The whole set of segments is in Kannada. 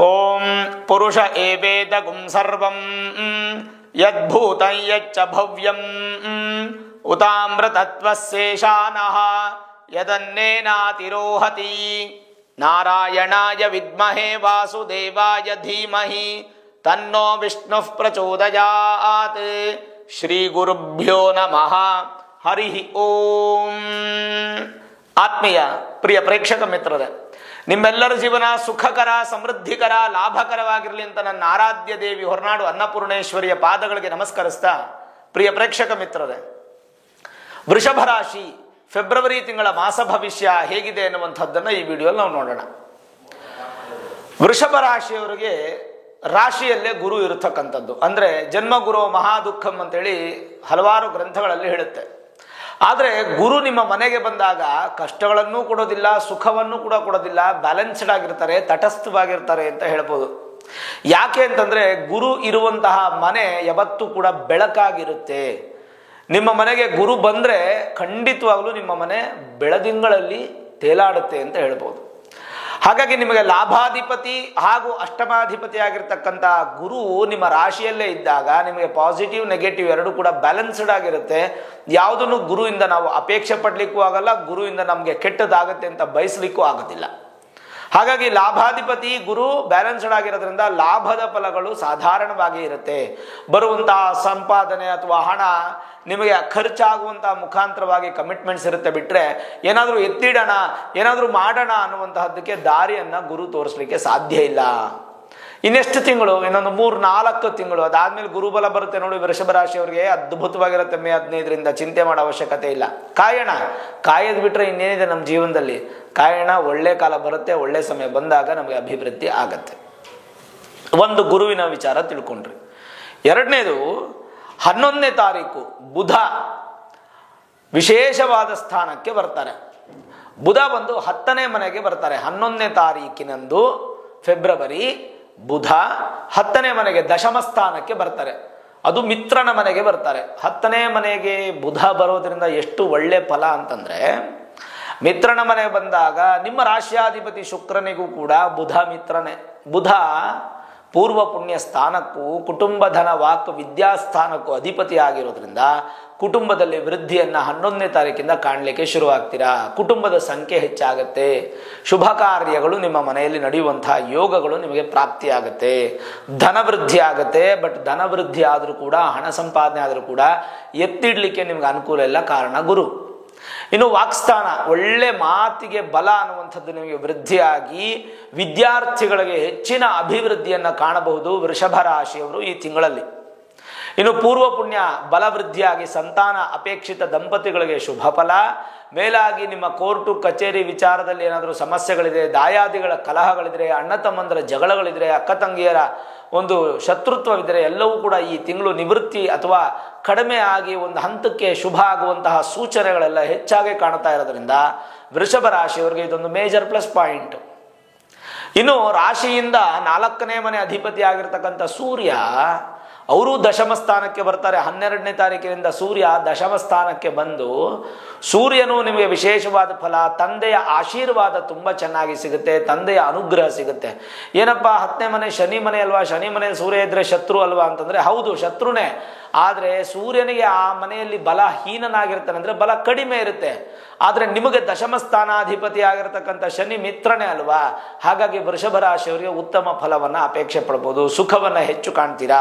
ಓಂ ಪುರುಷ ಏವೇದಗುಂ ಸರ್ವಂ ಯದ್ಭೂತಂ ಯಚ್ಚ ಭವ್ಯಂ ಉತಾಮೃತತ್ವಸ್ಯೇಷಾನಃ ಯದನ್ನೇನಾತಿರೋಹತಿ ನಾರಾಯಣಾಯ ವಿದ್ಮಹೇ ವಾಸುದೇವಾಯ ಧೀಮಹಿ ತನ್ನೋ ವಿಷ್ಣುಃ ಪ್ರಚೋದಯಾತ್. ಶ್ರೀ ಗುರುಭ್ಯೋ ನಮಃ. ಹರಿ ಓಂ. ಆತ್ಮೀಯ ಪ್ರಿಯ ಪ್ರೇಕ್ಷಕ ಮಿತ್ರರೇ, ನಿಮ್ಮೆಲ್ಲರ ಜೀವನ ಸುಖಕರ, ಸಮೃದ್ಧಿಕರ, ಲಾಭಕರವಾಗಿರಲಿ ಅಂತ ನನ್ನ ಆರಾಧ್ಯ ದೇವಿ ಹೊರನಾಡು ಅನ್ನಪೂರ್ಣೇಶ್ವರಿಯ ಪಾದಗಳಿಗೆ ನಮಸ್ಕರಿಸ್ತಾ, ಪ್ರಿಯ ಪ್ರೇಕ್ಷಕ ಮಿತ್ರರೇ, ವೃಷಭ ರಾಶಿ ಫೆಬ್ರವರಿ ತಿಂಗಳ ಮಾಸ ಭವಿಷ್ಯ ಹೇಗಿದೆ ಎನ್ನುವಂಥದ್ದನ್ನು ಈ ವಿಡಿಯೋಲ್ಲಿ ನಾವು ನೋಡೋಣ. ವೃಷಭ ರಾಶಿಯವರಿಗೆ ರಾಶಿಯಲ್ಲೇ ಗುರು ಇರತಕ್ಕಂಥದ್ದು, ಅಂದರೆ ಜನ್ಮಗುರು ಮಹಾದುಃಖಂ ಅಂತೇಳಿ ಹಲವಾರು ಗ್ರಂಥಗಳಲ್ಲಿ ಹೇಳುತ್ತೆ. ಆದರೆ ಗುರು ನಿಮ್ಮ ಮನೆಗೆ ಬಂದಾಗ ಕಷ್ಟಗಳನ್ನು ಕೊಡೋದಿಲ್ಲ, ಸುಖವನ್ನು ಕೂಡ ಕೊಡೋದಿಲ್ಲ, ಬ್ಯಾಲೆನ್ಸ್ಡ್ ಆಗಿರ್ತಾರೆ, ತಟಸ್ಥವಾಗಿರ್ತಾರೆ ಅಂತ ಹೇಳ್ಬೋದು. ಯಾಕೆ ಅಂತಂದರೆ ಗುರು ಇರುವಂತಹ ಮನೆ ಯಾವತ್ತೂ ಕೂಡ ಬೆಳಕಾಗಿರುತ್ತೆ. ನಿಮ್ಮ ಮನೆಗೆ ಗುರು ಬಂದರೆ ಖಂಡಿತವಾಗ್ಲೂ ನಿಮ್ಮ ಮನೆ ಬೆಳದಿಂಗಳಲ್ಲಿ ತೇಲಾಡುತ್ತೆ ಅಂತ ಹೇಳ್ಬೋದು. ಹಾಗಾಗಿ ನಿಮಗೆ ಲಾಭಾಧಿಪತಿ ಹಾಗೂ ಅಷ್ಟಮಾಧಿಪತಿ ಆಗಿರ್ತಕ್ಕಂಥ ಗುರು ನಿಮ್ಮ ರಾಶಿಯಲ್ಲೇ ಇದ್ದಾಗ ನಿಮಗೆ ಪಾಸಿಟಿವ್ ನೆಗೆಟಿವ್ ಎರಡೂ ಕೂಡ ಬ್ಯಾಲೆನ್ಸ್ಡ್ ಆಗಿರುತ್ತೆ. ಯಾವುದನ್ನು ಗುರುವಿಂದ ನಾವು ಅಪೇಕ್ಷೆ ಪಡಲಿಕ್ಕೂ ಆಗಲ್ಲ, ಗುರುವಿಂದ ನಮಗೆ ಕೆಟ್ಟದಾಗತ್ತೆ ಅಂತ ಬಯಸಲಿಕ್ಕೂ ಆಗೋದಿಲ್ಲ. ಹಾಗಾಗಿ ಲಾಭಾಧಿಪತಿ ಗುರು ಬ್ಯಾಲೆನ್ಸ್ಡ್ ಆಗಿರೋದ್ರಿಂದ ಲಾಭದ ಫಲಗಳು ಸಾಧಾರಣವಾಗಿ ಇರುತ್ತೆ. ಬರುವಂತಹ ಸಂಪಾದನೆ ಅಥವಾ ಹಣ ನಿಮಗೆ ಖರ್ಚಾಗುವಂತಹ ಮುಖಾಂತರವಾಗಿ ಕಮಿಟ್ಮೆಂಟ್ಸ್ ಇರುತ್ತೆ. ಬಿಟ್ಟರೆ ಏನಾದರೂ ಎತ್ತಿಡೋಣ, ಏನಾದರೂ ಮಾಡೋಣ ಅನ್ನುವಂತಹದ್ದಕ್ಕೆ ದಾರಿಯನ್ನು ಗುರು ತೋರಿಸ್ಲಿಕ್ಕೆ ಸಾಧ್ಯ ಇಲ್ಲ. ಇನ್ನೆಷ್ಟು ತಿಂಗಳು? ಇನ್ನೊಂದು 3-4 ತಿಂಗಳು ಅದಾದ್ಮೇಲೆ ಗುರುಬಲ ಬರುತ್ತೆ ನೋಡಿ. ವೃಷಭ ರಾಶಿಯವರಿಗೆ ಅದ್ಭುತವಾಗಿರುತ್ತೆ. ಮೇ 15ರಿಂದ ಚಿಂತೆ ಮಾಡೋ ಅವಶ್ಯಕತೆ ಇಲ್ಲ. ಕಾಯೋದು ಬಿಟ್ಟರೆ ಇನ್ನೇನಿದೆ ನಮ್ಮ ಜೀವನದಲ್ಲಿ? ಕಾಯೋಣ, ಒಳ್ಳೆ ಕಾಲ ಬರುತ್ತೆ, ಒಳ್ಳೆ ಸಮಯ ಬಂದಾಗ ನಮಗೆ ಅಭಿವೃದ್ಧಿ ಆಗತ್ತೆ. ಒಂದು ಗುರುವಿನ ವಿಚಾರ ತಿಳ್ಕೊಂಡ್ರಿ. ಎರಡನೇದು 11ನೇ ತಾರೀಕು ಬುಧ ವಿಶೇಷವಾದ ಸ್ಥಾನಕ್ಕೆ ಬರ್ತಾರೆ. ಬುಧ ಬಂದು 10ನೇ ಮನೆಗೆ ಬರ್ತಾರೆ. 11ನೇ ತಾರೀಕಿನಂದು ಫೆಬ್ರವರಿ ಬುಧ 10ನೇ ಮನೆಗೆ ದಶಮ ಸ್ಥಾನಕ್ಕೆ ಬರ್ತಾರೆ. ಅದು ಮಿತ್ರನ ಮನೆಗೆ ಬರ್ತಾರೆ. 10ನೇ ಮನೆಗೆ ಬುಧ ಬರೋದ್ರಿಂದ ಎಷ್ಟು ಒಳ್ಳೆ ಫಲ ಅಂತಂದ್ರೆ, ಮಿತ್ರನ ಮನೆಗೆ ಬಂದಾಗ ನಿಮ್ಮ ರಾಶ್ಯಾಧಿಪತಿ ಶುಕ್ರನಿಗೂ ಕೂಡ ಬುಧ ಮಿತ್ರನೇ. ಬುಧ ಪೂರ್ವ ಪುಣ್ಯ ಸ್ಥಾನಕ್ಕೂ ಕುಟುಂಬ ಧನ ವಾಕ್ ವಿದ್ಯಾಸ್ಥಾನಕ್ಕೂ ಅಧಿಪತಿ ಆಗಿರೋದ್ರಿಂದ ಕುಟುಂಬದಲ್ಲಿ ವೃದ್ಧಿಯನ್ನು 11ನೇ ತಾರೀಕಿಂದ ಕಾಣಲಿಕ್ಕೆ ಶುರುವಾಗ್ತೀರಾ. ಕುಟುಂಬದ ಸಂಖ್ಯೆ ಹೆಚ್ಚಾಗುತ್ತೆ. ಶುಭ ಕಾರ್ಯಗಳು ನಿಮ್ಮ ಮನೆಯಲ್ಲಿ ನಡೆಯುವಂತಹ ಯೋಗಗಳು ನಿಮಗೆ ಪ್ರಾಪ್ತಿಯಾಗುತ್ತೆ. ಧನವೃದ್ಧಿ ಆಗುತ್ತೆ. ಬಟ್ ಧನವೃದ್ಧಿ ಆದರೂ ಕೂಡ, ಹಣ ಸಂಪಾದನೆ ಆದರೂ ಕೂಡ ಎತ್ತಿಡ್ಲಿಕ್ಕೆ ನಿಮ್ಗೆ ಅನುಕೂಲ ಇಲ್ಲ, ಕಾರಣ ಗುರು. ಇನ್ನು ವಾಕ್ಸ್ಥಾನ, ಒಳ್ಳೆ ಮಾತಿಗೆ ಬಲ ಅನ್ನುವಂಥದ್ದು ನಿಮಗೆ ವೃದ್ಧಿಯಾಗಿ ವಿದ್ಯಾರ್ಥಿಗಳಿಗೆ ಹೆಚ್ಚಿನ ಅಭಿವೃದ್ಧಿಯನ್ನು ಕಾಣಬಹುದು ವೃಷಭ ರಾಶಿಯವರು ಈ ತಿಂಗಳಲ್ಲಿ. ಇನ್ನು ಪೂರ್ವ ಪುಣ್ಯ ಬಲವೃದ್ಧಿಯಾಗಿ ಸಂತಾನ ಅಪೇಕ್ಷಿತ ದಂಪತಿಗಳಿಗೆ ಶುಭ ಫಲ. ಮೇಲಾಗಿ ನಿಮ್ಮ ಕೋರ್ಟು ಕಚೇರಿ ವಿಚಾರದಲ್ಲಿ ಏನಾದರೂ ಸಮಸ್ಯೆಗಳಿದೆ, ದಾಯಾದಿಗಳ ಕಲಹಗಳಿದ್ರೆ, ಅಣ್ಣ ತಮ್ಮಂದರ ಜಗಳಗಳಿದ್ರೆ, ಅಕ್ಕ ತಂಗಿಯರ ಒಂದು ಶತ್ರುತ್ವವಿದ್ದರೆ ಎಲ್ಲವೂ ಕೂಡ ಈ ತಿಂಗಳು ನಿವೃತ್ತಿ ಅಥವಾ ಕಡಿಮೆ ಆಗಿ ಒಂದು ಹಂತಕ್ಕೆ ಶುಭ ಆಗುವಂತಹ ಸೂಚನೆಗಳೆಲ್ಲ ಹೆಚ್ಚಾಗಿ ಕಾಣ್ತಾ ಇರೋದ್ರಿಂದ ವೃಷಭ ರಾಶಿಯವರಿಗೆ ಇದೊಂದು ಮೇಜರ್ ಪ್ಲಸ್ ಪಾಯಿಂಟ್. ಇನ್ನು ರಾಶಿಯಿಂದ 4ನೇ ಮನೆ ಅಧಿಪತಿ ಆಗಿರ್ತಕ್ಕಂಥ ಸೂರ್ಯ, ಅವರು ದಶಮ ಸ್ಥಾನಕ್ಕೆ ಬರ್ತಾರೆ. 12ನೇ ತಾರೀಕಿನಿಂದ ಸೂರ್ಯ ದಶಮ ಸ್ಥಾನಕ್ಕೆ ಬಂದು, ಸೂರ್ಯನು ನಿಮಗೆ ವಿಶೇಷವಾದ ಫಲ, ತಂದೆಯ ಆಶೀರ್ವಾದ ತುಂಬ ಚೆನ್ನಾಗಿ ಸಿಗುತ್ತೆ, ತಂದೆಯ ಅನುಗ್ರಹ ಸಿಗುತ್ತೆ. ಏನಪ್ಪ 10ನೇ ಮನೆ ಶನಿ ಮನೆ ಅಲ್ವಾ, ಶನಿ ಮನೆ ಸೂರ್ಯ ಇದ್ರೆ ಶತ್ರು ಅಲ್ವಾ ಅಂತಂದ್ರೆ ಹೌದು, ಶತ್ರುನೇ. ಆದರೆ ಸೂರ್ಯನಿಗೆ ಆ ಮನೆಯಲ್ಲಿ ಬಲ ಹೀನನಾಗಿರ್ತಾನೆ, ಅಂದರೆ ಬಲ ಕಡಿಮೆ ಇರುತ್ತೆ. ಆದರೆ ನಿಮಗೆ ದಶಮ ಸ್ಥಾನಾಧಿಪತಿ ಆಗಿರತಕ್ಕಂಥ ಶನಿ ಮಿತ್ರನೇ ಅಲ್ವಾ. ಹಾಗಾಗಿ ವೃಷಭ ರಾಶಿಯವರಿಗೆ ಉತ್ತಮ ಫಲವನ್ನು ಅಪೇಕ್ಷೆ ಪಡ್ಬೋದು. ಸುಖವನ್ನು ಹೆಚ್ಚು ಕಾಣ್ತೀರಾ.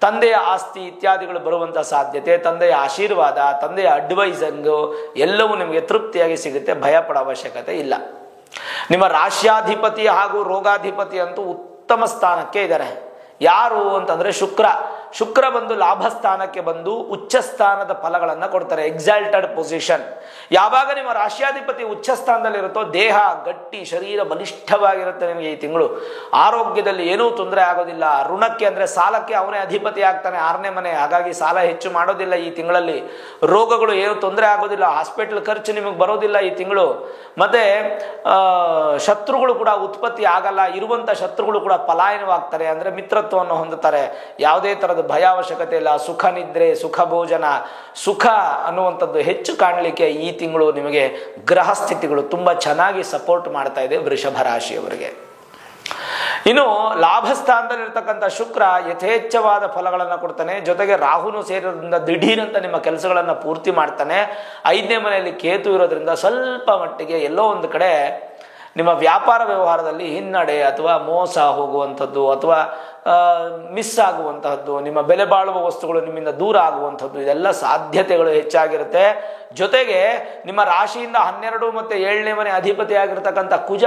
ತಂದೆಯ ಆಸ್ತಿ ಇತ್ಯಾದಿಗಳು ಬರುವಂಥ ಸಾಧ್ಯತೆ, ತಂದೆಯ ಆಶೀರ್ವಾದ, ತಂದೆಯ ಅಡ್ವೈಸಂಗು ಎಲ್ಲವೂ ನಿಮಗೆ ತೃಪ್ತಿಯಾಗಿ ಸಿಗುತ್ತೆ. ಭಯ ಪಡೋ ಅವಶ್ಯಕತೆ ಇಲ್ಲ. ನಿಮ್ಮ ರಾಶ್ಯಾಧಿಪತಿ ಹಾಗೂ ರೋಗಾಧಿಪತಿ ಅಂತೂ ಉತ್ತಮ ಸ್ಥಾನಕ್ಕೆ ಇದ್ದಾರೆ. ಯಾರು ಅಂತಂದರೆ ಶುಕ್ರ ಬಂದು ಲಾಭ ಸ್ಥಾನಕ್ಕೆ ಬಂದು ಉಚ್ಚ ಸ್ಥಾನದ ಫಲಗಳನ್ನು ಕೊಡ್ತಾರೆ. Exalted position. ಯಾವಾಗ ನಿಮ್ಮ ರಾಶ್ಯಾಧಿಪತಿ ಉಚ್ಚ ಸ್ಥಾನದಲ್ಲಿರುತ್ತೋ ದೇಹ ಗಟ್ಟಿ, ಶರೀರ ಬಲಿಷ್ಠವಾಗಿರುತ್ತೆ ನಿಮಗೆ ಈ ತಿಂಗಳು. ಆರೋಗ್ಯದಲ್ಲಿ ಏನೂ ತೊಂದರೆ ಆಗೋದಿಲ್ಲ. ಋಣಕ್ಕೆ ಅಂದರೆ ಸಾಲಕ್ಕೆ ಅವನೇ ಅಧಿಪತಿ ಆಗ್ತಾನೆ, 6ನೇ ಮನೆ. ಹಾಗಾಗಿ ಸಾಲ ಹೆಚ್ಚು ಮಾಡೋದಿಲ್ಲ ಈ ತಿಂಗಳಲ್ಲಿ. ರೋಗಗಳು ಏನೂ ತೊಂದರೆ ಆಗೋದಿಲ್ಲ. ಹಾಸ್ಪಿಟಲ್ ಖರ್ಚು ನಿಮಗೆ ಬರೋದಿಲ್ಲ ಈ ತಿಂಗಳು. ಮತ್ತೆ ಶತ್ರುಗಳು ಕೂಡ ಉತ್ಪತ್ತಿ ಆಗಲ್ಲ. ಇರುವಂಥ ಶತ್ರುಗಳು ಕೂಡ ಪಲಾಯನವಾಗ್ತಾರೆ, ಅಂದರೆ ಮಿತ್ರತ್ವವನ್ನು ಹೊಂದುತ್ತಾರೆ. ಯಾವುದೇ ಥರದ ಭಯ ಅವಶ್ಯಕತೆ ಇಲ್ಲ. ಸುಖ ನಿದ್ರೆ, ಸುಖ ಭೋಜನ, ಸುಖ ಅನ್ನುವಂಥದ್ದು ಹೆಚ್ಚು ಕಾಣಲಿಕ್ಕೆ ಈ ತಿಂಗಳು ನಿಮಗೆ ಗ್ರಹ ಸ್ಥಿತಿಗಳು ತುಂಬ ಚೆನ್ನಾಗಿ ಸಪೋರ್ಟ್ ಮಾಡ್ತಾ ಇದೆ ವೃಷಭ ರಾಶಿಯವರಿಗೆ. ಇನ್ನು ಲಾಭಸ್ಥಾನದಲ್ಲಿರ್ತಕ್ಕಂಥ ಶುಕ್ರ ಯಥೇಚ್ಛವಾದ ಫಲಗಳನ್ನು ಕೊಡ್ತಾನೆ. ಜೊತೆಗೆ ರಾಹುನು ಸೇರೋದ್ರಿಂದ ದಿಢೀರಂತ ನಿಮ್ಮ ಕೆಲಸಗಳನ್ನು ಪೂರ್ತಿ ಮಾಡ್ತಾನೆ. 5ನೇ ಮನೆಯಲ್ಲಿ ಕೇತು ಇರೋದ್ರಿಂದ ಸ್ವಲ್ಪ ಮಟ್ಟಿಗೆ ಎಲ್ಲೋ ಒಂದು ಕಡೆ ನಿಮ್ಮ ವ್ಯಾಪಾರ ವ್ಯವಹಾರದಲ್ಲಿ ಹಿನ್ನಡೆ ಅಥವಾ ಮೋಸ ಹೋಗುವಂಥದ್ದು ಅಥವಾ ಮಿಸ್ ಆಗುವಂತಹದ್ದು, ನಿಮ್ಮ ಬೆಲೆ ಬಾಳುವ ವಸ್ತುಗಳು ನಿಮ್ಮಿಂದ ದೂರ ಆಗುವಂಥದ್ದು, ಇದೆಲ್ಲ ಸಾಧ್ಯತೆಗಳು ಹೆಚ್ಚಾಗಿರುತ್ತೆ. ಜೊತೆಗೆ ನಿಮ್ಮ ರಾಶಿಯಿಂದ 12 ಮತ್ತು 7ನೇ ಮನೆ ಅಧಿಪತಿ ಆಗಿರ್ತಕ್ಕಂಥ ಕುಜ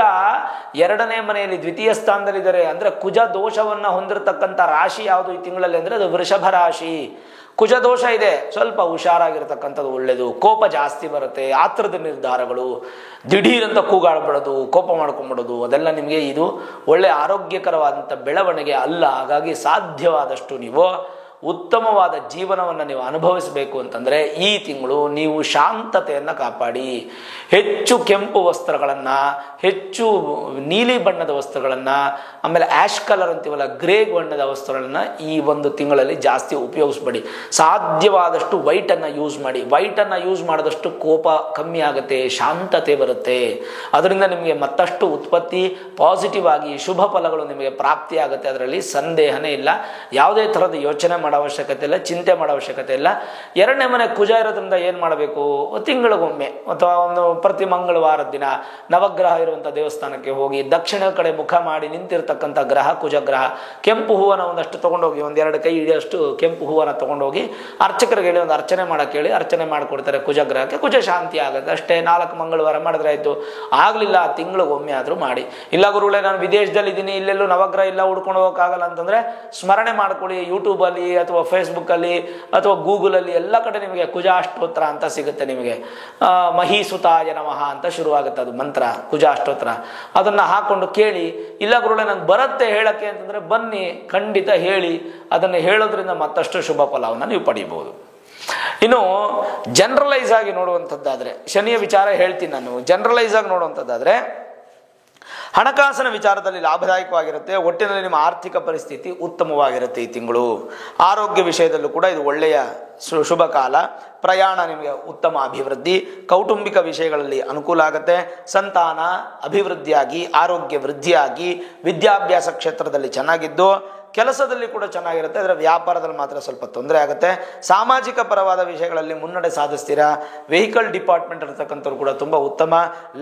2ನೇ ಮನೆಯಲ್ಲಿ ದ್ವಿತೀಯ ಸ್ಥಾನದಲ್ಲಿದ್ದಾರೆ. ಅಂದರೆ ಕುಜ ದೋಷವನ್ನು ಹೊಂದಿರತಕ್ಕಂಥ ರಾಶಿ ಯಾವುದು ಈ ತಿಂಗಳಲ್ಲಿ ಅಂದರೆ ಅದು ವೃಷಭ ರಾಶಿ. ಕುಜ ದೋಷ ಇದೆ, ಸ್ವಲ್ಪ ಹುಷಾರಾಗಿರ್ತಕ್ಕಂಥದ್ದು ಒಳ್ಳೆಯದು. ಕೋಪ ಜಾಸ್ತಿ ಬರುತ್ತೆ, ಆತ್ರದ ನಿರ್ಧಾರಗಳು, ದಿಢೀರಂತ ಕೂಗಾಡ್ಬಿಡೋದು, ಕೋಪ ಮಾಡ್ಕೊಂಡ್ಬಿಡೋದು, ಅದೆಲ್ಲ ನಿಮಗೆ ಇದು ಒಳ್ಳೆ ಆರೋಗ್ಯಕರವಾದಂಥ ಬೆಳವಣಿಗೆ ಅಲ್ಲ. ಹಾಗಾಗಿ ಸಾಧ್ಯವಾದಷ್ಟು ನೀವು ಉತ್ತಮವಾದ ಜೀವನವನ್ನು ನೀವು ಅನುಭವಿಸಬೇಕು ಅಂತಂದರೆ ಈ ತಿಂಗಳು ನೀವು ಶಾಂತತೆಯನ್ನು ಕಾಪಾಡಿ. ಹೆಚ್ಚು ಕೆಂಪು ವಸ್ತ್ರಗಳನ್ನು, ಹೆಚ್ಚು ನೀಲಿ ಬಣ್ಣದ ವಸ್ತ್ರಗಳನ್ನು, ಆಮೇಲೆ ಆ್ಯಶ್ ಕಲರ್ ಅಂತೀವಲ್ಲ ಗ್ರೇ ಬಣ್ಣದ ವಸ್ತ್ರಗಳನ್ನು ಈ ಒಂದು ತಿಂಗಳಲ್ಲಿ ಜಾಸ್ತಿ ಉಪಯೋಗಿಸ್ಬೇಡಿ. ಸಾಧ್ಯವಾದಷ್ಟು ವೈಟನ್ನು ಯೂಸ್ ಮಾಡಿ. ವೈಟನ್ನು ಯೂಸ್ ಮಾಡಿದಷ್ಟು ಕೋಪ ಕಮ್ಮಿ ಆಗುತ್ತೆ, ಶಾಂತತೆ ಬರುತ್ತೆ. ಅದರಿಂದ ನಿಮಗೆ ಮತ್ತಷ್ಟು ಉತ್ಪತ್ತಿ ಪಾಸಿಟಿವ್ ಆಗಿ ಶುಭ ಫಲಗಳು ನಿಮಗೆ ಪ್ರಾಪ್ತಿಯಾಗುತ್ತೆ. ಅದರಲ್ಲಿ ಸಂದೇಹನೇ ಇಲ್ಲ. ಯಾವುದೇ ಥರದ ಯೋಚನೆ ಮಾಡೋ ಅವಶ್ಯಕತೆ ಇಲ್ಲ, ಚಿಂತೆ ಮಾಡೋ ಅವಶ್ಯಕತೆ ಇಲ್ಲ. 2ನೇ ಮನೆ ಕುಜ ಇರೋದ್ರಿಂದ ಏನು ಮಾಡಬೇಕು, ತಿಂಗಳಿಗೊಮ್ಮೆ ಅಥವಾ ಒಂದು ಪ್ರತಿ ಮಂಗಳವಾರದ ದಿನ ನವಗ್ರಹ ಇರುವಂಥ ದೇವಸ್ಥಾನಕ್ಕೆ ಹೋಗಿ ದಕ್ಷಿಣ ಕಡೆ ಮುಖ ಮಾಡಿ ನಿಂತಿರ್ತಕ್ಕಂಥ ಗ್ರಹ ಕುಜ ಗ್ರಹ. ಕೆಂಪು ಹೂವನ್ನು ಒಂದಷ್ಟು ತೊಗೊಂಡೋಗಿ, 1-2 ಕೈ ಹಿಡಿಯೋಷ್ಟು ಕೆಂಪು ಹೂವನ್ನು ತೊಗೊಂಡೋಗಿ ಅರ್ಚಕರಿಗೆ ಹೇಳಿ ಒಂದು ಅರ್ಚನೆ ಮಾಡೋಕ್ಕೆ ಹೇಳಿ ಅರ್ಚನೆ ಮಾಡಿಕೊಡ್ತಾರೆ ಕುಜ ಗ್ರಹಕ್ಕೆ. ಕುಜ ಶಾಂತಿ ಆಗುತ್ತೆ ಅಷ್ಟೇ. 4 ಮಂಗಳವಾರ ಮಾಡಿದ್ರೆ ಆಯಿತು. ಆಗಲಿಲ್ಲ ತಿಂಗಳಿಗೊಮ್ಮೆ ಆದರೂ ಮಾಡಿ. ಇಲ್ಲ ಗುರುಗಳೇ ನಾನು ವಿದೇಶದಲ್ಲಿ ಇದ್ದೀನಿ, ಇಲ್ಲೆಲ್ಲೂ ನವಗ್ರಹ ಇಲ್ಲ, ಹುಡ್ಕೊಂಡು ಹೋಗೋಕ್ಕಾಗಲ್ಲ ಅಂತಂದರೆ ಸ್ಮರಣೆ ಮಾಡ್ಕೊಳ್ಳಿ. ಯೂಟ್ಯೂಬಲ್ಲಿ ಅಥವಾ ಫೇಸ್ಬುಕ್ಕಲ್ಲಿ ಅಥವಾ ಗೂಗಲಲ್ಲಿ ಎಲ್ಲ ಕಡೆ ನಿಮಗೆ ಕುಜಾಷ್ಟೋತ್ರ ಅಂತ ಸಿಗುತ್ತೆ. ನಿಮಗೆ ಮಹೀಸುತಾಯ ನಮಃ ಅಂತ ಶುರುವಾಗುತ್ತೆ ಅದು ಮಂತ್ರ, ಕುಜಾಷ್ಟೋತ್ರ. ಅದನ್ನು ಹಾಕ್ಕೊಂಡು ಕೇಳಿ. ಇಲ್ಲ ಗುರುಗಳೇ ನಂಗೆ ಬರುತ್ತೆ ಹೇಳಕ್ಕೆ ಅಂತಂದರೆ ಬನ್ನಿ, ಖಂಡಿತ ಹೇಳಿ. ಅದನ್ನು ಹೇಳೋದ್ರಿಂದ ಮತ್ತಷ್ಟು ಶುಭ ಫಲವನ್ನು ನೀವು ಪಡಿಬೋದು. ಇನ್ನು ಜನರಲೈಸ್ ಆಗಿ ನೋಡುವಂಥದ್ದಾದರೆ ಶನಿಯ ವಿಚಾರ ಹೇಳ್ತೀನಿ ನಾನು. ಜನರಲೈಸ್ ಆಗಿ ನೋಡುವಂಥದ್ದಾದರೆ ಹಣಕಾಸಿನ ವಿಚಾರದಲ್ಲಿ ಲಾಭದಾಯಕವಾಗಿರುತ್ತೆ. ಒಟ್ಟಿನಲ್ಲಿ ನಿಮ್ಮ ಆರ್ಥಿಕ ಪರಿಸ್ಥಿತಿ ಉತ್ತಮವಾಗಿರುತ್ತೆ ಈ ತಿಂಗಳು. ಆರೋಗ್ಯ ವಿಷಯದಲ್ಲೂ ಕೂಡ ಇದು ಒಳ್ಳೆಯ ಶುಭ ಕಾಲ. ಪ್ರಯಾಣ ನಿಮಗೆ ಉತ್ತಮ ಅಭಿವೃದ್ಧಿ. ಕೌಟುಂಬಿಕ ವಿಷಯಗಳಲ್ಲಿ ಅನುಕೂಲ ಆಗುತ್ತೆ. ಸಂತಾನ ಅಭಿವೃದ್ಧಿಯಾಗಿ, ಆರೋಗ್ಯ ವೃದ್ಧಿಯಾಗಿ, ವಿದ್ಯಾಭ್ಯಾಸ ಕ್ಷೇತ್ರದಲ್ಲಿ ಚೆನ್ನಾಗಿದ್ದು ಕೆಲಸದಲ್ಲಿ ಕೂಡ ಚೆನ್ನಾಗಿರುತ್ತೆ. ಅದರ ವ್ಯಾಪಾರದಲ್ಲಿ ಮಾತ್ರ ಸ್ವಲ್ಪ ತೊಂದರೆ ಆಗುತ್ತೆ. ಸಾಮಾಜಿಕ ಪರವಾದ ವಿಷಯಗಳಲ್ಲಿ ಮುನ್ನಡೆ ಸಾಧಿಸ್ತೀರಾ. ವೆಹಿಕಲ್ ಡಿಪಾರ್ಟ್ಮೆಂಟ್ ಇರ್ತಕ್ಕಂಥವ್ರು ಕೂಡ ತುಂಬ ಉತ್ತಮ.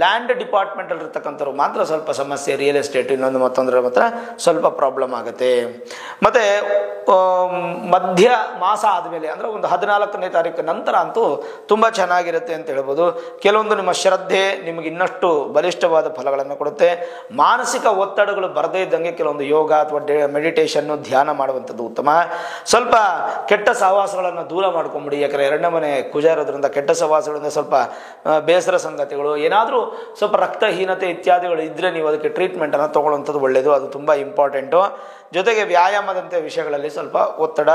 ಲ್ಯಾಂಡ್ ಡಿಪಾರ್ಟ್ಮೆಂಟ್ ಇರ್ತಕ್ಕಂಥವ್ರು ಮಾತ್ರ ಸ್ವಲ್ಪ ಸಮಸ್ಯೆ. ರಿಯಲ್ ಎಸ್ಟೇಟ್ ಇನ್ನೊಂದು ಮತ್ತೊಂದರ ಮಾತ್ರ ಸ್ವಲ್ಪ ಪ್ರಾಬ್ಲಮ್ ಆಗುತ್ತೆ. ಮತ್ತು ಮಧ್ಯ ಮಾಸ ಆದಮೇಲೆ ಅಂದರೆ ಒಂದು 14ನೇ ತಾರೀಕು ನಂತರ ಅಂತೂ ತುಂಬ ಚೆನ್ನಾಗಿರುತ್ತೆ ಅಂತ ಹೇಳ್ಬೋದು. ಕೆಲವೊಂದು ನಿಮ್ಮ ಶ್ರದ್ಧೆ ನಿಮಗೆ ಇನ್ನಷ್ಟು ಬಲಿಷ್ಠವಾದ ಫಲಗಳನ್ನು ಕೊಡುತ್ತೆ. ಮಾನಸಿಕ ಒತ್ತಡಗಳು ಬರದೇ ಇದ್ದಂಗೆ ಕೆಲವೊಂದು ಯೋಗ ಅಥವಾ ಮೆಡಿಟೇಷನ್ ಧ್ಯಾನ ಮಾಡುವಂಥದ್ದು ಉತ್ತಮ. ಸ್ವಲ್ಪ ಕೆಟ್ಟ ಸಹವಾಸಗಳನ್ನು ದೂರ ಮಾಡ್ಕೊಂಬಿಡಿ. ಯಾಕಂದರೆ 2ನೇ ಮನೆ ಕುಜ ಇರೋದ್ರಿಂದ ಕೆಟ್ಟ ಸಹವಾಸಗಳಿಂದ ಸ್ವಲ್ಪ ಬೇಸರ ಸಂಗತಿಗಳು, ಏನಾದರೂ ಸ್ವಲ್ಪ ರಕ್ತಹೀನತೆ ಇತ್ಯಾದಿಗಳು ಇದ್ದರೆ ನೀವು ಅದಕ್ಕೆ ಟ್ರೀಟ್ಮೆಂಟನ್ನು ತೊಗೊಳ್ಳುವಂಥದ್ದು ಒಳ್ಳೆಯದು. ಅದು ತುಂಬ ಇಂಪಾರ್ಟೆಂಟು. ಜೊತೆಗೆ ವ್ಯಾಯಾಮದಂಥ ವಿಷಯಗಳಲ್ಲಿ ಸ್ವಲ್ಪ ಒತ್ತಡ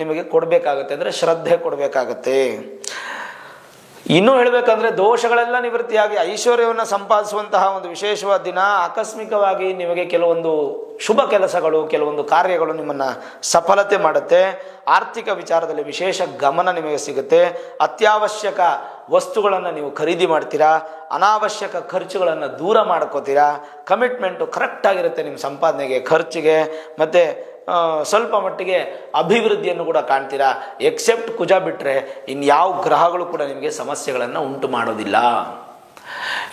ನಿಮಗೆ ಕೊಡಬೇಕಾಗುತ್ತೆ, ಅಂದರೆ ಶ್ರದ್ಧೆ ಕೊಡಬೇಕಾಗತ್ತೆ. ಇನ್ನೂ ಹೇಳಬೇಕಂದ್ರೆ ದೋಷಗಳೆಲ್ಲ ನಿವೃತ್ತಿಯಾಗಿ ಐಶ್ವರ್ಯವನ್ನು ಸಂಪಾದಿಸುವಂತಹ ಒಂದು ವಿಶೇಷವಾದ ದಿನ. ಆಕಸ್ಮಿಕವಾಗಿ ನಿಮಗೆ ಕೆಲವೊಂದು ಶುಭ ಕೆಲಸಗಳು, ಕೆಲವೊಂದು ಕಾರ್ಯಗಳು ನಿಮ್ಮನ್ನು ಸಫಲತೆ ಮಾಡುತ್ತೆ. ಆರ್ಥಿಕ ವಿಚಾರದಲ್ಲಿ ವಿಶೇಷ ಗಮನ ನಿಮಗೆ ಸಿಗುತ್ತೆ. ಅತ್ಯವಶ್ಯಕ ವಸ್ತುಗಳನ್ನು ನೀವು ಖರೀದಿ ಮಾಡ್ತೀರಾ. ಅನಾವಶ್ಯಕ ಖರ್ಚುಗಳನ್ನು ದೂರ ಮಾಡ್ಕೋತೀರಾ. ಕಮಿಟ್ಮೆಂಟು ಕರೆಕ್ಟಾಗಿರುತ್ತೆ ನಿಮ್ಮ ಸಂಪಾದನೆಗೆ, ಖರ್ಚಿಗೆ. ಮತ್ತು ಸ್ವಲ್ಪ ಮಟ್ಟಿಗೆ ಅಭಿವೃದ್ಧಿಯನ್ನು ಕೂಡ ಕಾಣ್ತೀರಾ. ಎಕ್ಸೆಪ್ಟ್ ಕುಜ ಬಿಟ್ಟರೆ ಇನ್ಯಾವ ಗ್ರಹಗಳು ಕೂಡ ನಿಮಗೆ ಸಮಸ್ಯೆಗಳನ್ನು ಉಂಟು ಮಾಡೋದಿಲ್ಲ.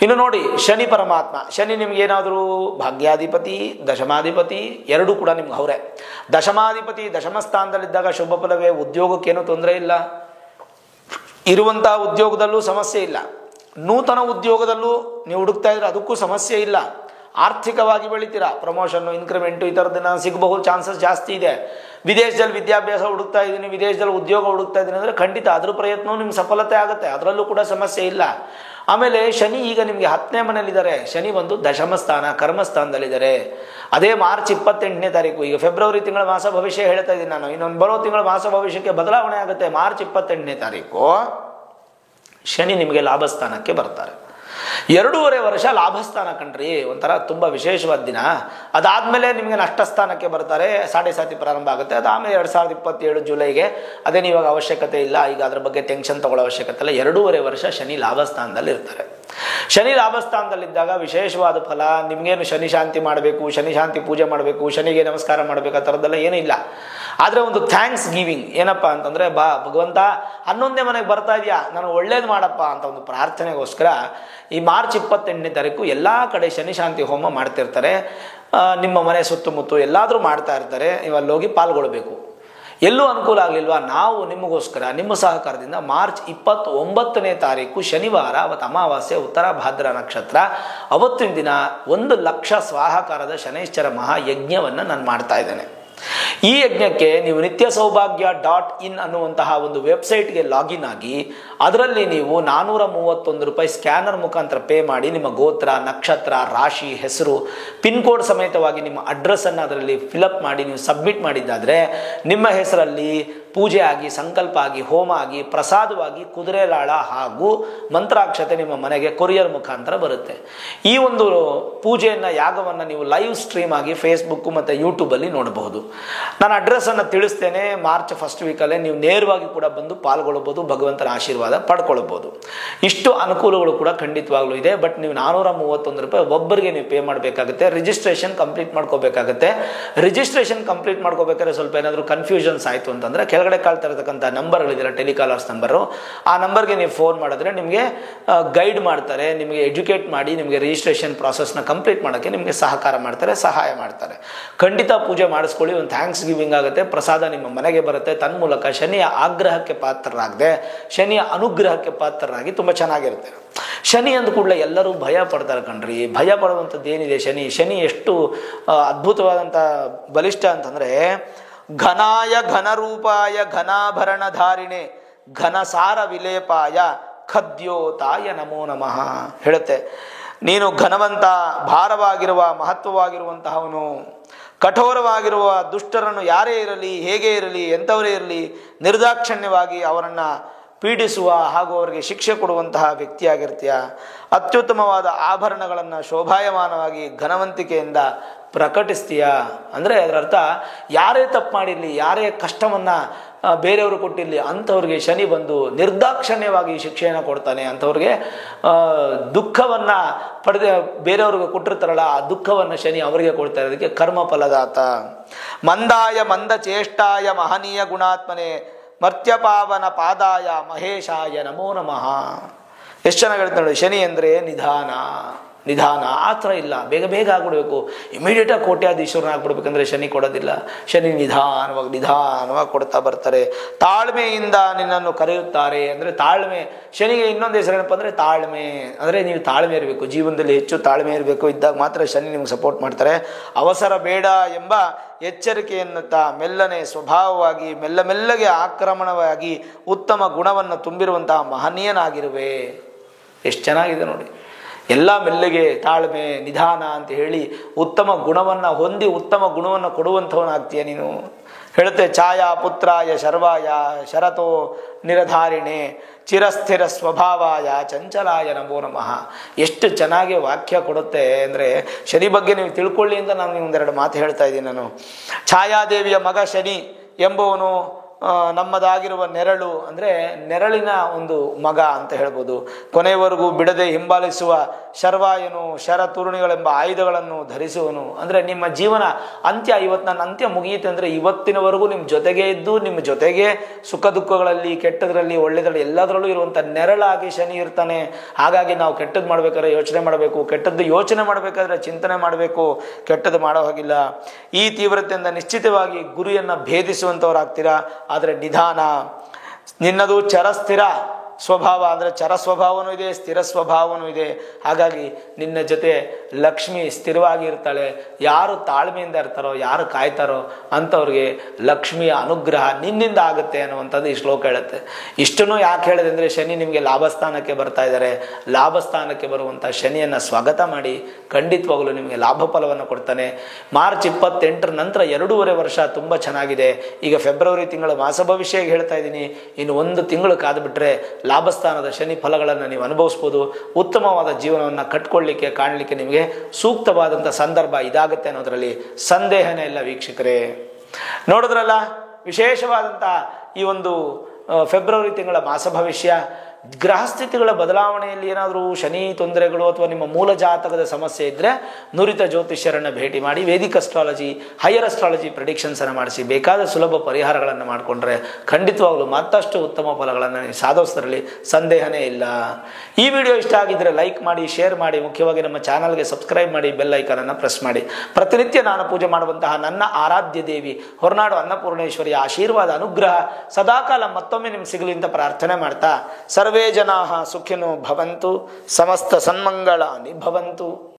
ಇನ್ನು ನೋಡಿ ಶನಿ ಪರಮಾತ್ಮ, ಶನಿ ನಿಮಗೇನಾದರೂ ಭಾಗ್ಯಾಧಿಪತಿ, ದಶಮಾಧಿಪತಿ ಎರಡೂ ಕೂಡ ನಿಮ್ಗೆ ಅವರೇ. ದಶಮಾಧಿಪತಿ ದಶಮ ಸ್ಥಾನದಲ್ಲಿದ್ದಾಗ ಶುಭ ಫಲವೇ. ಉದ್ಯೋಗಕ್ಕೇನೂ ತೊಂದರೆ ಇಲ್ಲ. ಇರುವಂಥ ಉದ್ಯೋಗದಲ್ಲೂ ಸಮಸ್ಯೆ ಇಲ್ಲ. ನೂತನ ಉದ್ಯೋಗದಲ್ಲೂ ನೀವು ಹುಡುಕ್ತಾ ಇದ್ರೆ ಅದಕ್ಕೂ ಸಮಸ್ಯೆ ಇಲ್ಲ. ಆರ್ಥಿಕವಾಗಿ ಬೆಳಿತೀರಾ. ಪ್ರಮೋಷನ್ನು, ಇನ್ಕ್ರಿಮೆಂಟು ಈ ಥರದ್ದನ್ನು ಸಿಗಬಹುದು, ಚಾನ್ಸಸ್ ಜಾಸ್ತಿ ಇದೆ. ವಿದೇಶದಲ್ಲಿ ವಿದ್ಯಾಭ್ಯಾಸ ಹುಡುಕ್ತಾ ಇದ್ದೀನಿ, ವಿದೇಶದಲ್ಲಿ ಉದ್ಯೋಗ ಹುಡುಕ್ತಾ ಇದ್ದೀನಿ ಅಂದರೆ ಖಂಡಿತ ಅದ್ರ ಪ್ರಯತ್ನವೂ ನಿಮ್ಗೆ ಸಫಲತೆ ಆಗುತ್ತೆ. ಅದರಲ್ಲೂ ಕೂಡ ಸಮಸ್ಯೆ ಇಲ್ಲ. ಆಮೇಲೆ ಶನಿ ಈಗ ನಿಮಗೆ 10ನೇ ಮನೆಯಲ್ಲಿದ್ದಾರೆ. ಶನಿ ಬಂದು ದಶಮ ಸ್ಥಾನ, ಕರ್ಮಸ್ಥಾನದಲ್ಲಿದ್ದಾರೆ. ಅದೇ ಮಾರ್ಚ್ 28ನೇ ತಾರೀಕು, ಈಗ ಫೆಬ್ರವರಿ ತಿಂಗಳ ಮಾಸ ಭವಿಷ್ಯ ಹೇಳ್ತಾ ಇದ್ದೀನಿ ನಾನು. ಇನ್ನೊಂದು ಬರೋ ತಿಂಗಳ ಮಾಸ ಭವಿಷ್ಯಕ್ಕೆ ಬದಲಾವಣೆ ಆಗುತ್ತೆ. ಮಾರ್ಚ್ 28ನೇ ತಾರೀಕು ಶನಿ ನಿಮಗೆ ಲಾಭಸ್ಥಾನಕ್ಕೆ ಬರ್ತಾರೆ. 2.5 ವರ್ಷ ಲಾಭಸ್ಥಾನ ಕಣ್ರಿ, ಒಂಥರ ತುಂಬ ವಿಶೇಷವಾದ ದಿನ. ಅದಾದಮೇಲೆ ನಿಮಗೆ ನಷ್ಟಸ್ಥಾನಕ್ಕೆ ಬರ್ತಾರೆ. 7.5 ಪ್ರಾರಂಭ ಆಗುತ್ತೆ. ಅದಾದಮೇಲೆ 2027 ಜುಲೈಗೆ. ಅದೇನು ಇವಾಗ ಅವಶ್ಯಕತೆ ಇಲ್ಲ, ಈಗ ಅದ್ರ ಬಗ್ಗೆ ಟೆನ್ಷನ್ ತಗೊಳ್ಳೋ ಅವಶ್ಯಕತೆ ಇಲ್ಲ. 2.5 ವರ್ಷ ಶನಿ ಲಾಭಸ್ಥಾನದಲ್ಲಿ ಇರ್ತಾರೆ. ಶನಿ ಲಾಭಸ್ಥಾನದಲ್ಲಿದ್ದಾಗ ವಿಶೇಷವಾದ ಫಲ. ನಿಮ್ಗೇನು ಶನಿ ಶಾಂತಿ ಮಾಡಬೇಕು, ಶನಿ ಶಾಂತಿ ಪೂಜೆ ಮಾಡಬೇಕು, ಶನಿಗೆ ನಮಸ್ಕಾರ ಮಾಡಬೇಕು ಆ ಥರದ್ದೆಲ್ಲ ಏನೂ ಇಲ್ಲ. ಆದರೆ ಒಂದು ಥ್ಯಾಂಕ್ಸ್ ಗಿವಿಂಗ್ ಏನಪ್ಪ ಅಂತಂದರೆ, ಭಗವಂತ 11ನೇ ಮನೆಗೆ ಬರ್ತಾ ಇದೆಯಾ, ನನಗೆ ಒಳ್ಳೇದು ಮಾಡಪ್ಪ ಅಂತ ಒಂದು ಪ್ರಾರ್ಥನೆಗೋಸ್ಕರ ಈ ಮಾರ್ಚ್ 28ನೇ ತಾರೀಕು ಎಲ್ಲ ಕಡೆ ಶನಿ ಶಾಂತಿ ಹೋಮ ಮಾಡ್ತಿರ್ತಾರೆ. ನಿಮ್ಮ ಮನೆ ಸುತ್ತಮುತ್ತ ಎಲ್ಲಾದರೂ ಮಾಡ್ತಾ ಇರ್ತಾರೆ. ನೀವು ಅಲ್ಲೋಗಿ ಪಾಲ್ಗೊಳ್ಬೇಕು. ಎಲ್ಲೂ ಅನುಕೂಲ ಆಗಲಿಲ್ವಾ, ನಾವು ನಿಮಗೋಸ್ಕರ ನಿಮ್ಮ ಸಹಕಾರದಿಂದ ಮಾರ್ಚ್ 29ನೇ ತಾರೀಕು ಶನಿವಾರ, ಅವತ್ತು ಅಮಾವಾಸ್ಯೆ, ಉತ್ತರ ಭಾದ್ರ ನಕ್ಷತ್ರ, ಅವತ್ತಿನ ದಿನ 1,00,000 ಸ್ವಾಹಾಕಾರದ ಶನೈಶ್ಚರ ಮಹಾಯಜ್ಞವನ್ನು ನಾನು ಮಾಡ್ತಾ ಇದ್ದೇನೆ. ಈ ಯಜ್ಞಕ್ಕೆ ನೀವು nityasauಭಾಗ್ಯ.in ಅನ್ನುವಂತಹ ಒಂದು ವೆಬ್ಸೈಟ್ಗೆ ಲಾಗಿನ್ ಆಗಿ ಅದರಲ್ಲಿ ನೀವು 431 ರೂಪಾಯಿ ಸ್ಕ್ಯಾನರ್ ಮುಖಾಂತರ ಪೇ ಮಾಡಿ ನಿಮ್ಮ ಗೋತ್ರ, ನಕ್ಷತ್ರ, ರಾಶಿ, ಹೆಸರು, ಪಿನ್ ಕೋಡ್ ಸಮೇತವಾಗಿ ನಿಮ್ಮ ಅಡ್ರೆಸ್ಸನ್ನು ಅದರಲ್ಲಿ ಫಿಲಪ್ ಮಾಡಿ ನೀವು ಸಬ್ಮಿಟ್ ಮಾಡಿದ್ದಾದರೆ ನಿಮ್ಮ ಹೆಸರಲ್ಲಿ ಪೂಜೆ ಆಗಿ, ಸಂಕಲ್ಪ ಆಗಿ, ಹೋಮ ಆಗಿ, ಪ್ರಸಾದವಾಗಿ ಕುದುರೆ ಲಾಳ ಹಾಗೂ ಮಂತ್ರಾಕ್ಷತೆ ನಿಮ್ಮ ಮನೆಗೆ ಕೊರಿಯರ್ ಮುಖಾಂತರ ಬರುತ್ತೆ. ಈ ಒಂದು ಪೂಜೆಯನ್ನು, ಯಾಗವನ್ನು ನೀವು ಲೈವ್ ಸ್ಟ್ರೀಮ್ ಆಗಿ ಫೇಸ್ಬುಕ್ ಮತ್ತು ಯೂಟ್ಯೂಬಲ್ಲಿ ನೋಡಬಹುದು. ನಾನು ಅಡ್ರೆಸ್ಸನ್ನು ತಿಳಿಸ್ತೇನೆ. ಮಾರ್ಚ್ ಫಸ್ಟ್ ವೀಕಲ್ಲೇ ನೀವು ನೇರವಾಗಿ ಕೂಡ ಬಂದು ಪಾಲ್ಗೊಳ್ಬೋದು, ಭಗವಂತನ ಆಶೀರ್ವಾದ ಪಡ್ಕೊಳ್ಬೋದು. ಇಷ್ಟು ಅನುಕೂಲಗಳು ಕೂಡ ಖಂಡಿತವಾಗ್ಲೂ ಇದೆ. ಬಟ್ ನೀವು 431 ರೂಪಾಯಿ ಒಬ್ಬರಿಗೆ ನೀವು ಪೇ ಮಾಡಬೇಕಾಗುತ್ತೆ. ರಿಜಿಸ್ಟ್ರೇಷನ್ ಕಂಪ್ಲೀಟ್ ಮಾಡ್ಕೋಬೇಕಾಗುತ್ತೆ. ರಿಜಿಸ್ಟ್ರೇಷನ್ ಕಂಪ್ಲೀಟ್ ಮಾಡ್ಕೋಬೇಕಾದ್ರೆ ಸ್ವಲ್ಪ ಏನಾದರೂ ಕನ್ಫ್ಯೂಷನ್ಸ್ ಆಯಿತು ಅಂತಂದರೆ ಕೆಳಗಡೆ ಕಾಳ್ತಾ ಇರತಕ್ಕಂಥ ನಂಬರ್ಗಳಿದೆಯಲ್ಲ, ಟೆಲಿಕಾಲರ್ಸ್ ನಂಬರು, ಆ ನಂಬರ್ಗೆ ನೀವು ಫೋನ್ ಮಾಡಿದ್ರೆ ನಿಮಗೆ ಗೈಡ್ ಮಾಡ್ತಾರೆ, ನಿಮಗೆ ಎಜುಕೇಟ್ ಮಾಡಿ ನಿಮಗೆ ರಿಜಿಸ್ಟ್ರೇಷನ್ ಪ್ರಾಸೆಸ್ನ ಕಂಪ್ಲೀಟ್ ಮಾಡೋಕ್ಕೆ ನಿಮಗೆ ಸಹಕಾರ ಮಾಡ್ತಾರೆ, ಸಹಾಯ ಮಾಡ್ತಾರೆ. ಖಂಡಿತ ಪೂಜೆ ಮಾಡಿಸ್ಕೊಳ್ಳಿ. ಒಂದು ಥ್ಯಾಂಕ್ಸ್ ಗಿವಿಂಗ್ ಆಗುತ್ತೆ, ಪ್ರಸಾದ ನಿಮ್ಮ ಮನೆಗೆ ಬರುತ್ತೆ. ತನ್ಮೂಲಕ ಶನಿಯ ಆಗ್ರಹಕ್ಕೆ ಪಾತ್ರರಾಗದೆ ಶನಿಯ ಅನುಗ್ರಹಕ್ಕೆ ಪಾತ್ರರಾಗಿ ತುಂಬ ಚೆನ್ನಾಗಿರುತ್ತೆ. ಶನಿ ಅಂದ ಕೂಡಲೇ ಎಲ್ಲರೂ ಭಯ ಪಡ್ತಾರೆ ಕಣ್ರಿ. ಭಯ ಪಡುವಂಥದ್ದು ಏನಿದೆ? ಶನಿ ಎಷ್ಟು ಅದ್ಭುತವಾದಂಥ ಬಲಿಷ್ಠ ಅಂತಂದರೆ, ಘನಾಯ ಘನರೂಪಾಯ ಘನಾಭರಣಧಾರಿಣೆ ಘನಸಾರ ವಿಲೇಪಾಯ ಖದ್ಯೋತಾಯ ನಮೋ ನಮಃ ಹೇಳುತ್ತೆ. ನೀನು ಘನವಂತ, ಭಾರವಾಗಿರುವ, ಮಹತ್ವವಾಗಿರುವಂತಹವನು, ಕಠೋರವಾಗಿರುವ ದುಷ್ಟರನ್ನು ಯಾರೇ ಇರಲಿ, ಹೇಗೆ ಇರಲಿ, ಎಂಥವರೇ ಇರಲಿ ನಿರ್ದಾಕ್ಷಣ್ಯವಾಗಿ ಅವರನ್ನು ಪೀಡಿಸುವ ಹಾಗೂ ಅವರಿಗೆ ಶಿಕ್ಷೆ ಕೊಡುವಂತಹ ವ್ಯಕ್ತಿಯಾಗಿರ್ತೀಯ. ಅತ್ಯುತ್ತಮವಾದ ಆಭರಣಗಳನ್ನು ಶೋಭಾಯಮಾನವಾಗಿ ಘನವಂತಿಕೆಯಿಂದ ಪ್ರಕಟಿಸ್ತೀಯ. ಅಂದರೆ ಅದರ ಅರ್ಥ, ಯಾರೇ ತಪ್ಪು ಮಾಡಿರಲಿ, ಯಾರೇ ಕಷ್ಟವನ್ನು ಬೇರೆಯವರು ಕೊಟ್ಟಿರಲಿ, ಅಂಥವ್ರಿಗೆ ಶನಿ ಬಂದು ನಿರ್ದಾಕ್ಷಣ್ಯವಾಗಿ ಶಿಕ್ಷೆಯನ್ನು ಕೊಡ್ತಾನೆ. ಅಂಥವ್ರಿಗೆ ದುಃಖವನ್ನು ಪಡೆದ ಬೇರೆಯವ್ರಿಗೆ ಕೊಟ್ಟಿರ್ತಾರಲ್ಲ, ಆ ದುಃಖವನ್ನು ಶನಿ ಅವರಿಗೆ ಕೊಡ್ತಾ ಇರೋದಕ್ಕೆ ಕರ್ಮಫಲದಾತ. ಮಂದಾಯ ಮಂದ ಚೇಷ್ಟಾಯ ಮಹನೀಯ ಗುಣಾತ್ಮನೆ ಮರ್ತ್ಯಪಾವನ ಪಾದಾಯ ಮಹೇಶಾಯ ನಮೋ ನಮಃ. ಎಷ್ಟು ಚೆನ್ನಾಗಿ ಹೇಳ್ತಾ ನೋಡಿ. ಶನಿ ಅಂದರೆ ನಿಧಾನ, ಆ ಥರ ಇಲ್ಲ. ಬೇಗ ಬೇಗ ಆಗ್ಬಿಡ್ಬೇಕು, ಇಮಿಡಿಯೇಟಾಗಿ ಕೋಟ್ಯಾಧೀಶ್ವರನ ಆಗ್ಬಿಡ್ಬೇಕಂದ್ರೆ ಶನಿ ಕೊಡೋದಿಲ್ಲ. ಶನಿ ನಿಧಾನವಾಗಿ ಕೊಡ್ತಾ ಬರ್ತಾರೆ. ತಾಳ್ಮೆಯಿಂದ ನಿನ್ನನ್ನು ಕರೆಯುತ್ತಾರೆ. ಅಂದರೆ ತಾಳ್ಮೆ, ಶನಿಗೆ ಇನ್ನೊಂದು ಹೆಸರು ಏನಪ್ಪ ಅಂದರೆ ತಾಳ್ಮೆ. ಅಂದರೆ ನೀವು ತಾಳ್ಮೆ ಇರಬೇಕು, ಜೀವನದಲ್ಲಿ ಹೆಚ್ಚು ತಾಳ್ಮೆ ಇರಬೇಕು. ಇದ್ದಾಗ ಮಾತ್ರ ಶನಿ ನಿಮ್ಗೆ ಸಪೋರ್ಟ್ ಮಾಡ್ತಾರೆ. ಅವಸರ ಬೇಡ ಎಂಬ ಎಚ್ಚರಿಕೆಯನ್ನುತ್ತಾ ಮೆಲ್ಲನೆ ಸ್ವಭಾವವಾಗಿ, ಮೆಲ್ಲಗೆ ಆಕ್ರಮಣವಾಗಿ ಉತ್ತಮ ಗುಣವನ್ನು ತುಂಬಿರುವಂತಹ ಮಹನೀಯನಾಗಿರುವೆ. ಎಷ್ಟು ಚೆನ್ನಾಗಿದೆ ನೋಡಿ. ಎಲ್ಲ ಮೆಲ್ಲಗೆ, ತಾಳ್ಮೆ, ನಿಧಾನ ಅಂತ ಹೇಳಿ ಉತ್ತಮ ಗುಣವನ್ನು ಹೊಂದಿ ಉತ್ತಮ ಗುಣವನ್ನು ಕೊಡುವಂಥವನಾಗ್ತೀಯ ನೀನು. ಹೇಳುತ್ತೆ, ಛಾಯಾ ಪುತ್ರಾಯ ಶರ್ವಾಯ ಶರತೋ ನಿರಧಾರಿಣೆ ಚಿರಸ್ಥಿರ ಸ್ವಭಾವಾಯ ಚಂಚಲಾಯ ನಮೋ ನಮಃ. ಎಷ್ಟು ಚೆನ್ನಾಗಿ ವಾಕ್ಯ ಕೊಡುತ್ತೆ ಅಂದರೆ, ಶನಿ ಬಗ್ಗೆ ನೀವು ತಿಳ್ಕೊಳ್ಳಿ ಅಂತ ನಾನು ಒಂದೆರಡು ಮಾತು ಹೇಳ್ತಾ ಇದ್ದೀನಿ. ನಾನು ಛಾಯಾದೇವಿಯ ಮಗ ಶನಿ ಎಂಬುವನು ನಮ್ಮದಾಗಿರುವ ನೆರಳು, ಅಂದರೆ ನೆರಳಿನ ಒಂದು ಮಗ ಅಂತ ಹೇಳ್ಬೋದು. ಕೊನೆಯವರೆಗೂ ಬಿಡದೆ ಹಿಂಬಾಲಿಸುವ ಶರ್ವಾಯನು, ಶರತುರುಣಿಗಳೆಂಬ ಆಯುಧಗಳನ್ನು ಧರಿಸುವನು. ಅಂದರೆ ನಿಮ್ಮ ಜೀವನ ಅಂತ್ಯ, ಇವತ್ತು ನನ್ನ ಅಂತ್ಯ ಮುಗಿಯಿತು ಅಂದರೆ ಇವತ್ತಿನವರೆಗೂ ನಿಮ್ಮ ಜೊತೆಗೆ ಇದ್ದು, ನಿಮ್ಮ ಜೊತೆಗೆ ಸುಖ ದುಃಖಗಳಲ್ಲಿ, ಕೆಟ್ಟದ್ರಲ್ಲಿ, ಒಳ್ಳೆದರಲ್ಲಿ ಎಲ್ಲದರಲ್ಲೂ ಇರುವಂಥ ನೆರಳಾಗಿ ಶನಿ ಇರ್ತಾನೆ. ಹಾಗಾಗಿ ನಾವು ಕೆಟ್ಟದ್ದು ಮಾಡಬೇಕಾದ್ರೆ ಯೋಚನೆ ಮಾಡಬೇಕು, ಕೆಟ್ಟದ್ದು ಯೋಚನೆ ಮಾಡಬೇಕಾದ್ರೆ ಚಿಂತನೆ ಮಾಡಬೇಕು, ಕೆಟ್ಟದ್ದು ಮಾಡೋ ಹಾಗಿಲ್ಲ. ಈ ತೀವ್ರತೆಯಿಂದ ನಿಶ್ಚಿತವಾಗಿ ಗುರಿಯನ್ನು ಭೇದಿಸುವಂಥವ್ರಾಗ್ತೀರಾ. ಆದರೆ ನಿಧಾನ, ನಿನ್ನದು ಚರಸ್ಥಿರ ಸ್ವಭಾವ, ಅಂದರೆ ಚರ ಸ್ವಭಾವನೂ ಇದೆ, ಸ್ಥಿರ ಸ್ವಭಾವನೂ ಇದೆ. ಹಾಗಾಗಿ ನಿನ್ನ ಜೊತೆ ಲಕ್ಷ್ಮಿ ಸ್ಥಿರವಾಗಿ ಇರ್ತಾಳೆ. ಯಾರು ತಾಳ್ಮೆಯಿಂದ ಇರ್ತಾರೋ, ಯಾರು ಕಾಯ್ತಾರೋ ಅಂಥವ್ರಿಗೆ ಲಕ್ಷ್ಮಿಯ ಅನುಗ್ರಹ ನಿನ್ನಿಂದ ಆಗುತ್ತೆ ಅನ್ನುವಂಥದ್ದು ಈ ಶ್ಲೋಕ ಹೇಳುತ್ತೆ. ಇಷ್ಟನ್ನು ಯಾಕೆ ಹೇಳಿದೆ ಅಂದರೆ, ಶನಿ ನಿಮಗೆ ಲಾಭಸ್ಥಾನಕ್ಕೆ ಬರ್ತಾ ಇದ್ದಾರೆ. ಲಾಭಸ್ಥಾನಕ್ಕೆ ಬರುವಂಥ ಶನಿಯನ್ನು ಸ್ವಾಗತ ಮಾಡಿ. ಖಂಡಿತವಾಗಲೂ ನಿಮಗೆ ಲಾಭ ಫಲವನ್ನು ಕೊಡ್ತಾನೆ. ಮಾರ್ಚ್ 28 ನಂತರ 2.5 ವರ್ಷ ತುಂಬ ಚೆನ್ನಾಗಿದೆ. ಈಗ ಫೆಬ್ರವರಿ ತಿಂಗಳ ಮಾಸ ಭವಿಷ್ಯ ಹೇಳ್ತಾ ಇದ್ದೀನಿ. ಇನ್ನು 1 ತಿಂಗಳು ಕಾದುಬಿಟ್ರೆ ಲಾಭಸ್ಥಾನದ ಶನಿ ಫಲಗಳನ್ನು ನೀವು ಅನುಭವಿಸ್ಬೋದು. ಉತ್ತಮವಾದ ಜೀವನವನ್ನು ಕಟ್ಕೊಳ್ಳಿಕ್ಕೆ, ಕಾಣಲಿಕ್ಕೆ ನಿಮಗೆ ಸೂಕ್ತವಾದಂಥ ಸಂದರ್ಭ ಇದಾಗುತ್ತೆ ಅನ್ನೋದರಲ್ಲಿ ಸಂದೇಹನೇ ಇಲ್ಲ ವೀಕ್ಷಕರೇ. ನೋಡಿದ್ರಲ್ಲ, ವಿಶೇಷವಾದಂಥ ಈ ಒಂದು ಫೆಬ್ರವರಿ ತಿಂಗಳ ಮಾಸ ಭವಿಷ್ಯ. ಗ್ರಹಸ್ಥಿತಿಗಳ ಬದಲಾವಣೆಯಲ್ಲಿ ಏನಾದರೂ ಶನಿ ತೊಂದರೆಗಳು ಅಥವಾ ನಿಮ್ಮ ಮೂಲ ಜಾತಕದ ಸಮಸ್ಯೆ ಇದ್ದರೆ ನುರಿತ ಜ್ಯೋತಿಷ್ಯರನ್ನು ಭೇಟಿ ಮಾಡಿ ವೇದಿಕ್ ಅಸ್ಟ್ರಾಲಜಿ, ಹೈಯರ್ ಅಸ್ಟ್ರಾಲಜಿ ಪ್ರೆಡಿಕ್ಷನ್ಸನ್ನು ಮಾಡಿಸಿ ಬೇಕಾದ ಸುಲಭ ಪರಿಹಾರಗಳನ್ನು ಮಾಡಿಕೊಂಡ್ರೆ ಖಂಡಿತವಾಗಲೂ ಮತ್ತಷ್ಟು ಉತ್ತಮ ಫಲಗಳನ್ನು ನೀವು ಸಾಧಿಸೋದ್ರಲ್ಲಿ ಸಂದೇಹನೇ ಇಲ್ಲ. ಈ ವಿಡಿಯೋ ಇಷ್ಟ ಆಗಿದ್ದರೆ ಲೈಕ್ ಮಾಡಿ, ಶೇರ್ ಮಾಡಿ, ಮುಖ್ಯವಾಗಿ ನಮ್ಮ ಚಾನಲ್ಗೆ ಸಬ್ಸ್ಕ್ರೈಬ್ ಮಾಡಿ, ಬೆಲ್ ಐಕಾನನ್ನು ಪ್ರೆಸ್ ಮಾಡಿ. ಪ್ರತಿನಿತ್ಯ ನಾನು ಪೂಜೆ ಮಾಡುವಂತಹ ನನ್ನ ಆರಾಧ್ಯ ದೇವಿ ಹೊರನಾಡು ಅನ್ನಪೂರ್ಣೇಶ್ವರಿಯ ಆಶೀರ್ವಾದ ಅನುಗ್ರಹ ಸದಾಕಾಲ ಮತ್ತೊಮ್ಮೆ ನಿಮ್ಗೆ ಸಿಗಲಿ ಅಂತ ಪ್ರಾರ್ಥನೆ ಮಾಡ್ತಾ ಸರ್ವೇ ಜನಾಃ ಸುಖಿನೋ ಭವಂತು, ಸಮಸ್ತ ಸನ್ಮಂಗಳಾನಿ ಭವಂತು.